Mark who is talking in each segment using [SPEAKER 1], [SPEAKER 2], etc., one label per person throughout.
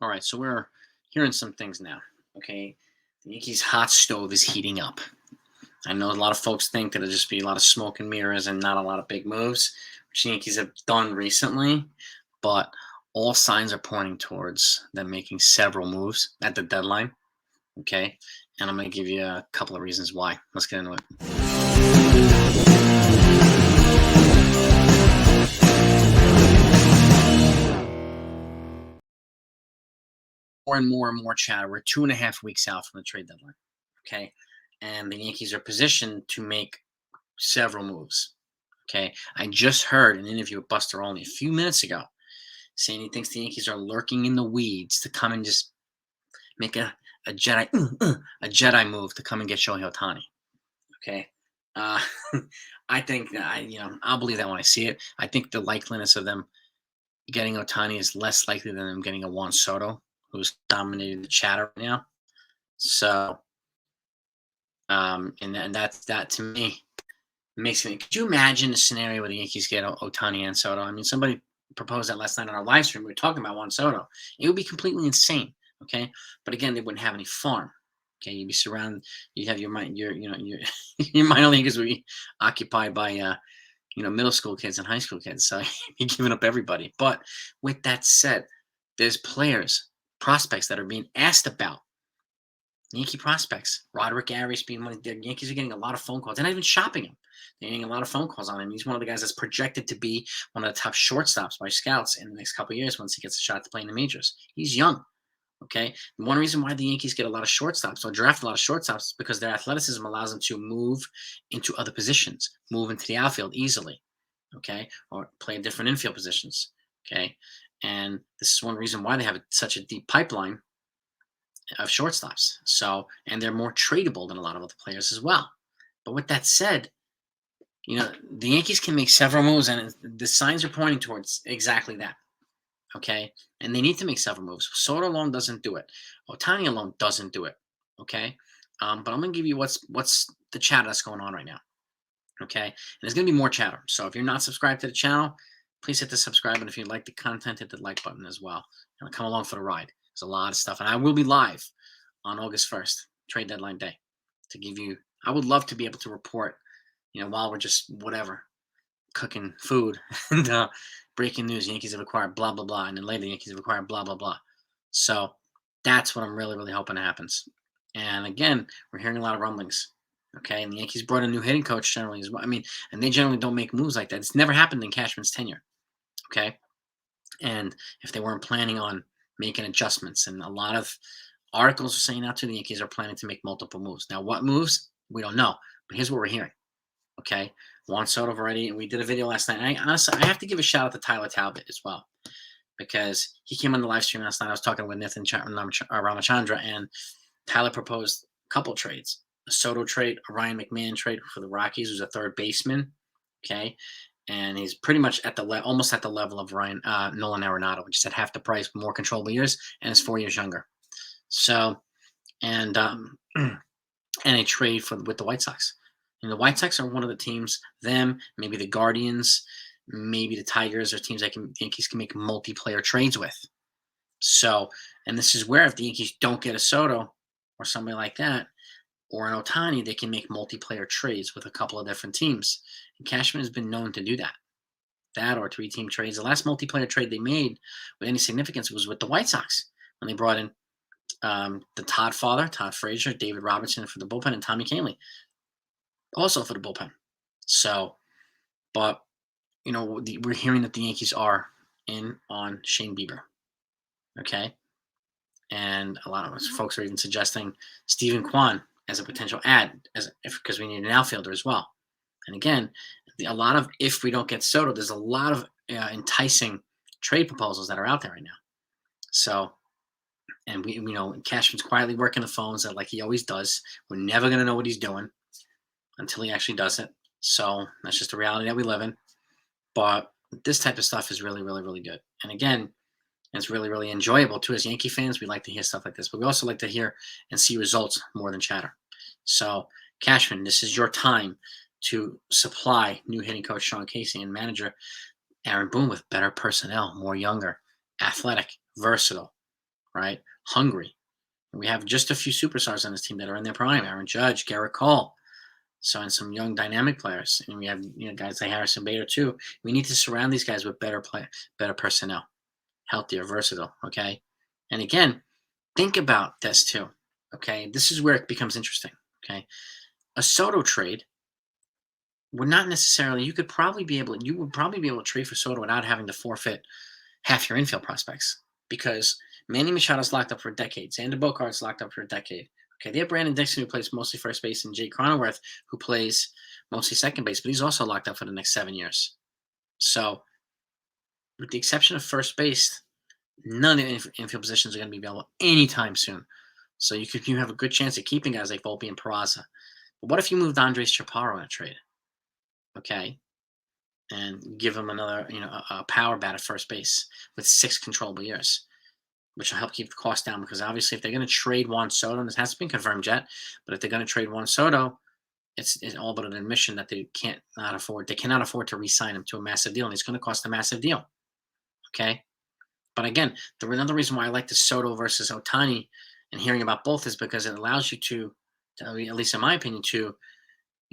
[SPEAKER 1] All right, so we're hearing some things now. Okay, the Yankees' hot stove is heating up. I know a lot of folks think that it'll just be a lot of smoke and mirrors and not a lot of big moves, which the Yankees have done recently. But all signs are pointing towards them making several moves at the deadline. Okay, and I'm going to give you a couple of reasons why. Let's get into it. More chatter. We're 2.5 weeks out from the trade deadline. Okay, and the Yankees are positioned to make several moves. Okay, I just heard an interview with Buster Olney a few minutes ago saying he thinks the Yankees are lurking in the weeds to come and just make a Jedi move to come and get Shohei Ohtani. Okay, uh, I think I'll believe that when I see it. I think the likeliness of them getting Ohtani is less likely than them getting a Juan Soto, who's dominating the chatter right now. So, and that to me makes me. Could you imagine a scenario where the Yankees get Ohtani and Soto? I mean, somebody proposed that last night on our live stream. We were talking about Juan Soto. It would be completely insane. Okay, but again, they wouldn't have any farm. Okay, you'd be surrounded. You'd have your mind. Your minor leaguers would be occupied by middle school kids and high school kids. So you're giving up everybody. But with that said, there's players, prospects that are being asked about. Yankee prospects. Roderick Arias being one of the Yankees are getting a lot of phone calls. They're not even shopping him. They're getting a lot of phone calls on him. He's one of the guys that's projected to be one of the top shortstops by scouts in the next couple of years once he gets a shot to play in the majors. He's young. Okay. And one reason why the Yankees get a lot of shortstops or draft a lot of shortstops is because their athleticism allows them to move into other positions, move into the outfield easily. Okay. Or play different infield positions. Okay. And this is one reason why they have such a deep pipeline of shortstops. So, and they're more tradable than a lot of other players as well. But with that said, the Yankees can make several moves, and the signs are pointing towards exactly that. Okay, and they need to make several moves. Soto alone doesn't do it. Ohtani alone doesn't do it. Okay, but I'm gonna give you what's the chatter that's going on right now. Okay, and there's gonna be more chatter. So if you're not subscribed to the channel, please hit the subscribe, and if you like the content, hit the like button as well. And come along for the ride. There's a lot of stuff, and I will be live on August 1st, trade deadline day, to give you. I would love to be able to report, while we're just whatever cooking food and breaking news. Yankees have acquired blah blah blah, and then later the Yankees have acquired blah blah blah. So that's what I'm really really hoping happens. And again, we're hearing a lot of rumblings. Okay, and the Yankees brought a new hitting coach generally as well. I mean, and they generally don't make moves like that. It's never happened in Cashman's tenure. Okay, and if they weren't planning on making adjustments, and a lot of articles are saying out to the Yankees are planning to make multiple moves. Now, what moves? We don't know. But here's what we're hearing. Okay. Juan Soto already, and we did a video last night. And I have to give a shout out to Tyler Talbot as well, because he came on the live stream last night. I was talking with Nathan Ramachandra, and Tyler proposed a couple trades: a Soto trade, a Ryan McMahon trade for the Rockies, who's a third baseman. Okay. And he's pretty much at almost at the level of Nolan Arenado, which is at half the price, more controllable years, and is 4 years younger. So, and and a trade with the White Sox. And the White Sox are one of the teams. Them, maybe the Guardians, maybe the Tigers are teams that the Yankees can make multiplayer trades with. So, and this is where if the Yankees don't get a Soto or somebody like that, or an Ohtani, they can make multiplayer trades with a couple of different teams. And Cashman has been known to do that. That or 3-team trades. The last multiplayer trade they made with any significance was with the White Sox when they brought in the Todd Frazier, David Robertson for the bullpen, and Tommy Kahnle also for the bullpen. So, but we're hearing that the Yankees are in on Shane Bieber. Okay, and a lot of folks are even suggesting Stephen Kwan as a potential ad, because we need an outfielder as well. And again, a lot of, if we don't get Soto, there's a lot of enticing trade proposals that are out there right now. So, and Cashman's quietly working the phones like he always does. We're never going to know what he's doing until he actually does it. So that's just the reality that we live in. But this type of stuff is really, really, really good. And again, it's really, really enjoyable too. As Yankee fans, we like to hear stuff like this, but we also like to hear and see results more than chatter. So Cashman, this is your time to supply new hitting coach Sean Casey and manager Aaron Boone with better personnel, more younger, athletic, versatile. right? Hungry. We have just a few superstars on this team that are in their prime. Aaron Judge, Garrett Cole. So, and some young dynamic players. And we have guys like Harrison Bader too. We need to surround these guys with better personnel, healthier, versatile. Okay. And again, think about this too. Okay. This is where it becomes interesting. Okay. A Soto trade would not necessarily, you would probably be able to trade for Soto without having to forfeit half your infield prospects, because Manny Machado's locked up for a decade. Xander Bogaerts locked up for a decade. Okay, they have Brandon Dixon, who plays mostly first base, and Jay Cronenworth, who plays mostly second base, but he's also locked up for the next 7 years. So, with the exception of first base, none of the infield positions are going to be available anytime soon. So you have a good chance of keeping guys like Volpe and Peraza. But what if you moved Andres Chaparro in a trade? Okay, and give him another, a power bat at first base with 6 controllable years, which will help keep the cost down. Because obviously, if they're going to trade Juan Soto, and this hasn't been confirmed yet, but if they're going to trade Juan Soto, it's all but an admission that they cannot afford to re-sign him to a massive deal, and it's going to cost a massive deal. Okay, but again, another reason why I like the Soto versus Ohtani and hearing about both is because it allows you to, at least in my opinion, to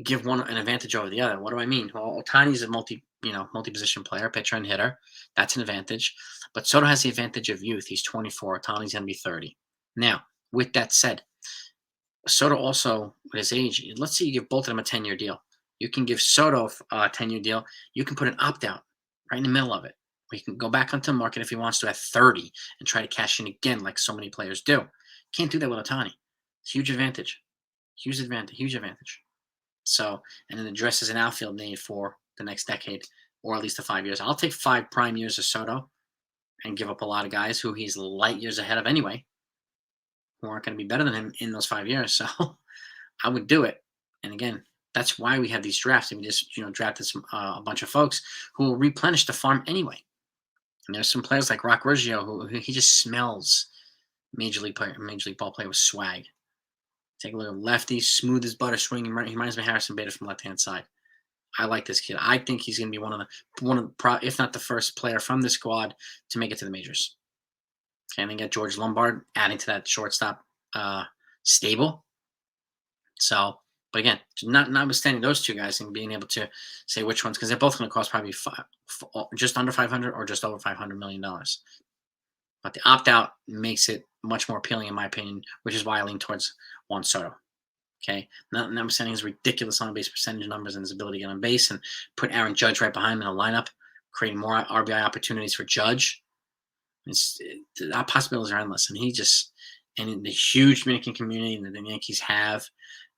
[SPEAKER 1] give one an advantage over the other. What do I mean? Well, Otani's a multi-position player, pitcher and hitter. That's an advantage. But Soto has the advantage of youth. He's 24. Otani's going to be 30. Now, with that said, Soto also, with his age, let's say you give both of them a 10-year deal. You can give Soto a 10-year deal. You can put an opt-out right in the middle of it, where he can go back onto the market if he wants to at 30 and try to cash in again like so many players do. Can't do that with Ohtani. It's a huge advantage. Huge advantage. So, and then addresses an outfield need for the next decade, or at least the 5 years. I'll take 5 prime years of Soto and give up a lot of guys who he's light years ahead of anyway, who aren't going to be better than him in those 5 years. So I would do it. And again, that's why we have these drafts. And we just, drafted a bunch of folks who will replenish the farm anyway. And there's some players like Rock Ruggiero who he just smells major league ball player with swag. Take a look at lefty, smooth as butter swing. He reminds me of Harrison Bader from left-hand side. I like this kid. I think he's going to be one of the, if not the first player from the squad to make it to the majors. Okay, and then get George Lombard adding to that shortstop stable. So, but again, notwithstanding those two guys and being able to say which ones, because they're both going to cost probably just under $500 or just over $500 million. But the opt-out makes it much more appealing, in my opinion, which is why I lean towards Juan Soto. Okay, notwithstanding his ridiculous on-base percentage numbers and his ability to get on base, and put Aaron Judge right behind him in a lineup, creating more RBI opportunities for Judge. Our possibilities are endless, and in the huge Dominican community that the Yankees have,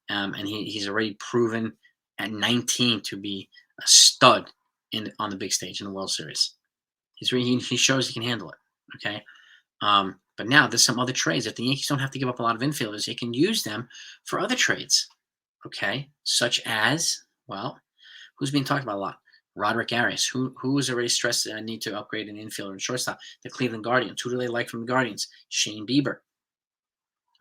[SPEAKER 1] and he's already proven at 19 to be a stud on the big stage in the World Series. He shows he can handle it. Okay. But now there's some other trades. If the Yankees don't have to give up a lot of infielders, they can use them for other trades. Okay. Such as, well, who's being talked about a lot? Roderick Arias, who was already stressed that I need to upgrade an infielder and shortstop. The Cleveland Guardians. Who do they like from the Guardians? Shane Bieber.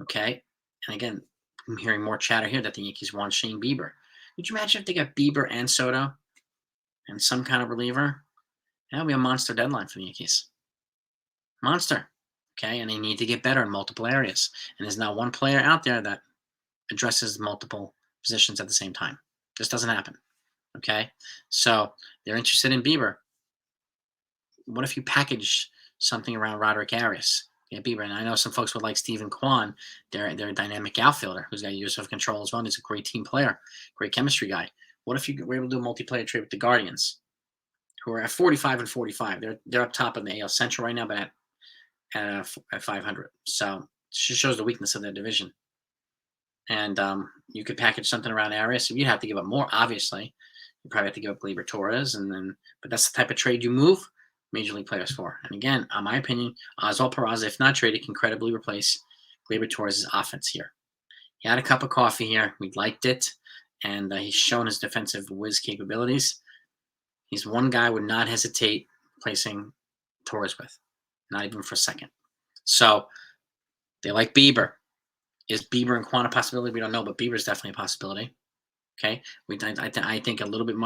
[SPEAKER 1] Okay. And again, I'm hearing more chatter here that the Yankees want Shane Bieber. Could you imagine if they got Bieber and Soto and some kind of reliever? That would be a monster deadline for the Yankees. Monster. Okay, and they need to get better in multiple areas. And there's not one player out there that addresses multiple positions at the same time. This doesn't happen. Okay, so they're interested in Bieber. What if you package something around Roderick Arias? Yeah, Bieber. And I know some folks would like Stephen Kwan. They're a dynamic outfielder who's got years of control as well. And he's a great team player, great chemistry guy. What if you were able to do a multiplayer trade with the Guardians, who are at 45 and 45? They're up top in the AL Central right now, but at 500. So it just shows the weakness of their division. And you could package something around Arias. You'd have to give up more, obviously. You probably have to give up Gleyber Torres, but that's the type of trade you move major league players for. And again, in my opinion, Oswald Peraza, if not traded, can credibly replace Gleyber Torres' offense here. He had a cup of coffee here. We liked it, and he's shown his defensive whiz capabilities. He's one guy I would not hesitate placing Torres with, not even for a second. So they like Bieber. Is Bieber and Quan a possibility? We don't know, but Bieber is definitely a possibility. Okay, I think a little bit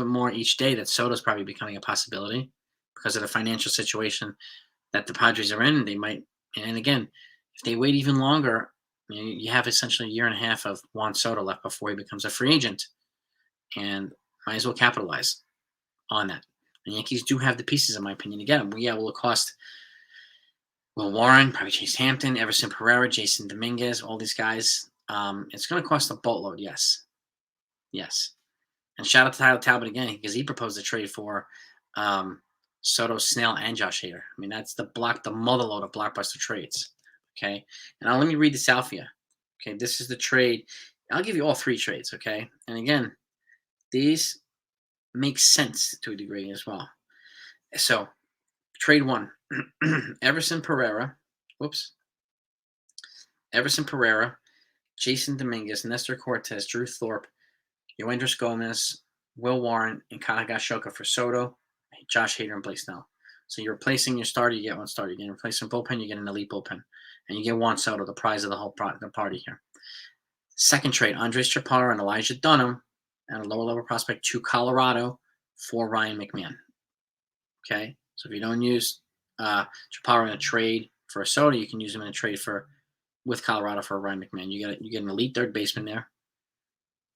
[SPEAKER 1] more each day that Soto's probably becoming a possibility because of the financial situation that the Padres are in. They might And again, if they wait even longer, you have essentially a year and a half of Juan Soto left before he becomes a free agent, and might as well capitalize on that. The Yankees do have the pieces, in my opinion, to get him. Yeah, will it cost Will Warren, probably Chase Hampton, Everson Pereira, Jason Dominguez, all these guys? It's going to cost a boatload, yes. Yes. And shout out to Tyler Talbot again, because he proposed a trade for Soto, Snell, and Josh Hader. I mean, that's the motherload of blockbuster trades. Okay. And now let me read this out for you. Okay. This is the trade. I'll give you all three trades. Okay. And again, these make sense to a degree as well. So, trade one Everson Pereira. Whoops. Everson Pereira, Jason Dominguez, Nestor Cortes, Drew Thorpe, Yoendris Gomez, Will Warren, and Kyle Gashoka for Soto, Josh Hader, and Blake Snell. So you're replacing your starter, you get one starter. You're replacing bullpen, you get an elite bullpen. And you get Juan Soto, the prize of the whole party here. Second trade, Andres Chaparro and Elijah Dunham, and a lower level prospect to Colorado for Ryan McMahon. Okay? So if you don't use Chaparro in a trade for a Soto, you can use him in a trade with Colorado for Ryan McMahon. You get an elite third baseman there.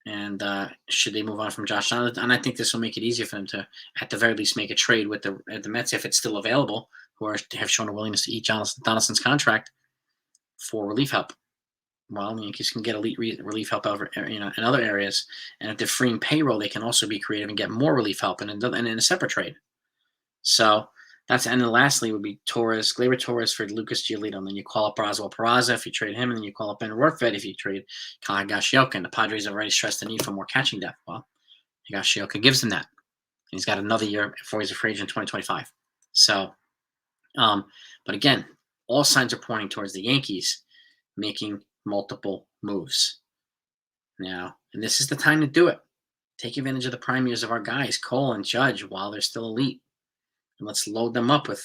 [SPEAKER 1] And should they move on from Josh Donaldson? And I think this will make it easier for them to, at the very least, make a trade with the Mets if it's still available, who have shown a willingness to eat Donaldson's contract for relief help. Well, the Yankees can get elite relief help over, in other areas, and if they're freeing payroll, they can also be creative and get more relief help in a separate trade. So that's, and then lastly would be Gleyber Torres for Lucas Giolito, and then you call up Roswell Peraza if you trade him, and then you call up Ben Rortvedt if you trade Kyle Higashioka. And the Padres have already stressed the need for more catching depth. Well, Higashioka gives them that. And he's got another year before he's a free agent in 2025. So, but again, all signs are pointing towards the Yankees making multiple moves now, and this is the time to do it. Take advantage of the prime years of our guys, Cole and Judge, while they're still elite. And let's load them up with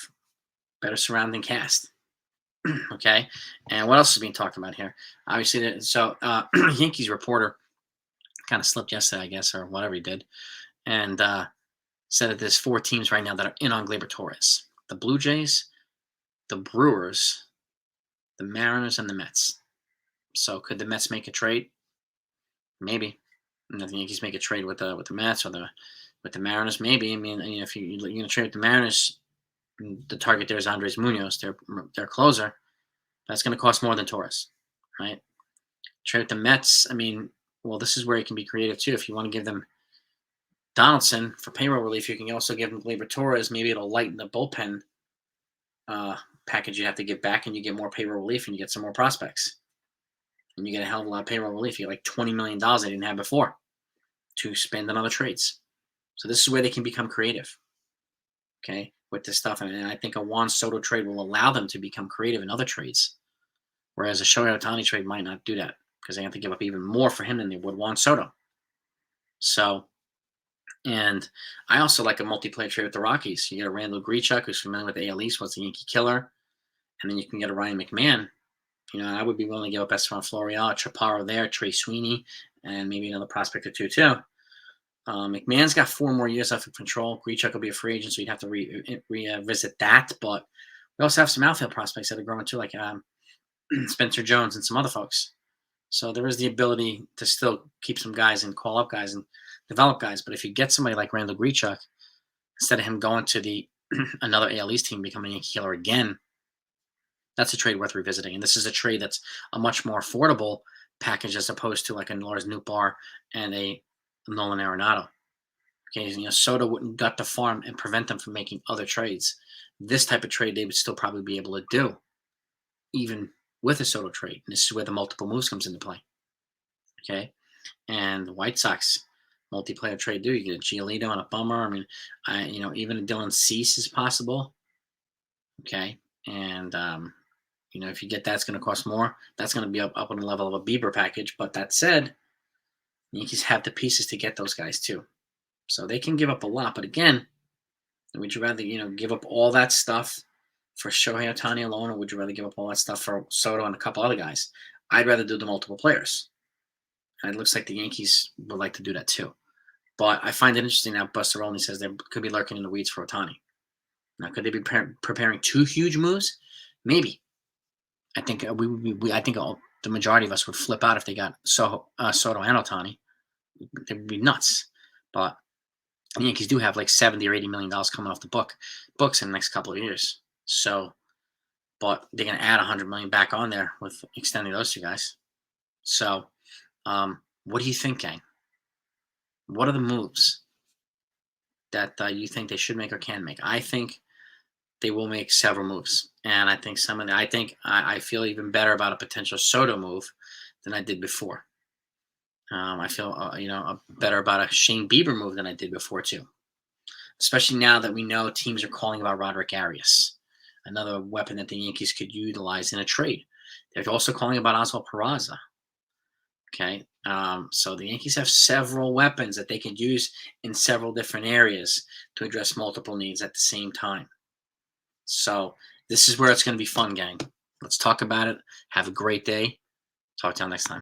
[SPEAKER 1] better surrounding cast. Okay, and what else is being talked about here? Obviously, Yankees reporter kind of slipped yesterday, I guess, or whatever he did, and said that there's 4 teams right now that are in on Gleyber Torres: the Blue Jays, the Brewers, the Mariners, and the Mets. So could the Mets make a trade? Maybe. And if the Yankees make a trade with the Mets or with the Mariners, maybe. I mean, if you're going to trade with the Mariners, the target there is Andres Munoz, their closer. That's going to cost more than Torres, right? Trade with the Mets, I mean, well, this is where you can be creative too. If you want to give them Donaldson for payroll relief, you can also give them Gleyber Torres. Maybe it'll lighten the bullpen package you have to give back, and you get more payroll relief, and you get some more prospects. And you get a hell of a lot of payroll relief. You get like $20 million they didn't have before to spend on other trades. So this is where they can become creative, okay, with this stuff. And I think a Juan Soto trade will allow them to become creative in other trades, whereas a Shohei Ohtani trade might not do that because they have to give up even more for him than they would Juan Soto. So, and I also like a multiplayer trade with the Rockies. You get a Randall Grichuk, who's familiar with the AL East, what's a Yankee killer, and then you can get a Ryan McMahon. I would be willing to give up Estevan Florial, Chaparro there, Trey Sweeney, and maybe another prospect or two too. McMahon's got 4 more years left of control. Grichuk will be a free agent, so you'd have to revisit that. But we also have some outfield prospects that are growing too, like Spencer Jones and some other folks. So there is the ability to still keep some guys and call up guys and develop guys. But if you get somebody like Randall Grichuk, instead of him going to the another AL East team, becoming a Yankee killer again, that's a trade worth revisiting. And this is a trade that's a much more affordable package as opposed to like a Lars Nootbaar and a Nolan Arenado. Okay, Soto wouldn't gut the farm and prevent them from making other trades. This type of trade they would still probably be able to do, even with a Soto trade. And this is where the multiple moves comes into play. Okay, and the White Sox multiplayer trade do. You get a Giolito and a Bummer. I mean, even a Dylan Cease is possible. Okay, and if you get that, it's going to cost more. That's going to be up on the level of a Bieber package. But that said, the Yankees have the pieces to get those guys too. So they can give up a lot. But again, would you rather, give up all that stuff for Shohei Ohtani alone, or would you rather give up all that stuff for Soto and a couple other guys? I'd rather do the multiple players. And it looks like the Yankees would like to do that too. But I find it interesting now Buster Olney says they could be lurking in the weeds for Ohtani. Now, could they be preparing 2 huge moves? Maybe. I think I think the majority of us would flip out if they got Soto and Ohtani. They would be nuts. But the Yankees do have like $70 or $80 million coming off the books in the next couple of years. So, but they're going to add $100 million back on there with extending those two guys. So, what do you think, gang? What are the moves that you think they should make or can make? I think they will make several moves, and I think some of the. I feel even better about a potential Soto move than I did before. I feel better about a Shane Bieber move than I did before too, especially now that we know teams are calling about Roderick Arias, another weapon that the Yankees could utilize in a trade. They're also calling about Oswald Peraza. Okay, so the Yankees have several weapons that they can use in several different areas to address multiple needs at the same time. So this is where it's going to be fun, gang. Let's talk about it. Have a great day. Talk to y'all next time.